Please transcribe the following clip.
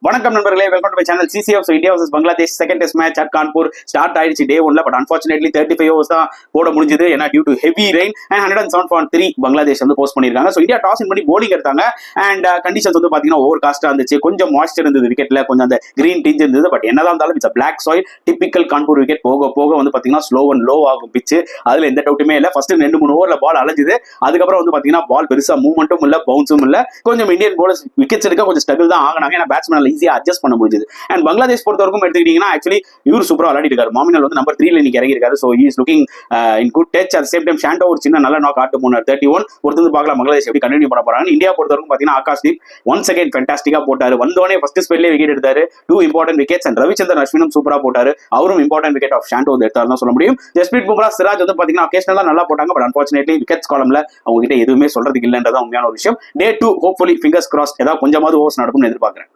வணக்கம் நண்பர்களே, welcome to my channel CCF. India vs Bangladesh second test match at Kanpur start ஆயிடுச்சு day 1ல. But unfortunately 35 overs தான் போட முடிஞ்சது. ஏன்னா due to heavy rain and 107.3 Bangladesh வந்து போஸ்ட் பண்ணிருக்காங்க. ஸோ இந்தியா டாஸ் பண்ணி போலிங் எடுத்தாங்க. அண்ட் கண்டிஷன்ஸ் வந்து பாத்தீங்கன்னா ஓவர் காஸ்டா இருந்துச்சு. கொஞ்சம் மாய்ஸ்டர் இருந்தது விக்கெட்ல, கொஞ்சம் அந்த கிரீன் டிஞ்ச் இருந்தது. பட் என்னதான் இருந்தாலும் it's black soil, typical Kanpur wicket. போக போக வந்து பாத்தீங்கன்னா ஸ்லோ அண்ட் லோ ஆகும் பிச்சு. அதுல எந்த டவுட்டுமே இல்லை. ஃபர்ஸ்ட் 2-3 ஓவர்ல பால் அலைஞ்சுது. அதுக்கப்புறம் வந்து பாத்தீங்கன்னா பால் பெருசா மூவ்மெண்ட்டும் இல்ல, பவுன்ஸும் இல்ல. கொஞ்சம் இந்தியன் போலர்ஸ் விக்கெட்ஸ் எடுக்க கொஞ்சம் ஸ்ட்ரகிள் தான் ஆகினாங்க. ஏன்னா பேட்ஸ்மேன் ஈஸியா அட்ஜஸ்ட் பண்ண முடியுது. அண்ட் பங்களாதேஷ் பொறுத்தவரைக்கும் எடுத்துக்கிட்டீங்கன்னா ஆக்சுவலி இவர் சூப்பரா விளையாடி இருக்காரு. மாமினல் வந்து நம்பர் 3ல இன்னைக்கு இறங்கி இருக்காரு. So is looking in good touch. At same time Shanto ஒரு சின்ன நல்ல நாக் ஆட்டு போனார் 31. பொறுத்து பார்க்கலாம் பங்களாதேஷ் எப்படி கண்டினியூ பண்ண போறாங்க. இந்தியா பொறுத்தவரைக்கும் பாத்தீங்கன்னா ஆகாஷ்தீப் ஒன்ஸ் அகைன் ஃபேண்டாஸ்டிக்கா போட்டாரு. வந்தோடனே ஃபர்ஸ்ட் ஸ்பெல்லே விக்கெட் எடுத்தாரு. 2 இம்பார்ட்டன்ட் விக்கெட்ஸ். அண்ட் ரவிச்சந்திரன் அஸ்வினும் சூப்பரா போட்டாரு. அவரும் இம்பார்ட்டன்ட் விக்கெட் ஆஃப் ஷாண்டோ வந்து எடுத்தாரு தான் சொல்ல முடியும். ஜஸ்பிரீத் பும்ரா, சிராஜ் வந்து பாத்தீங்கன்னா அகேஷனலா நல்லா போட்டாங்க. பட் அன்பார்ச்சுனேட்லி விக்கெட்ஸ் காலம்ல அவங்க கிட்ட எதுவுமே சொல்றதுக்கு இல்லைன்றதான் உண்மையான ஒரு விஷயம். டே 2 ஹோப்ஃபுல்லி ஃபிங்கர்ஸ் கிராஸ்ட் ஏதாவது கொஞ்சமாவது ஓவர்ஸ் நடக்கும்னு எதிர்பார்க்கிறேன்.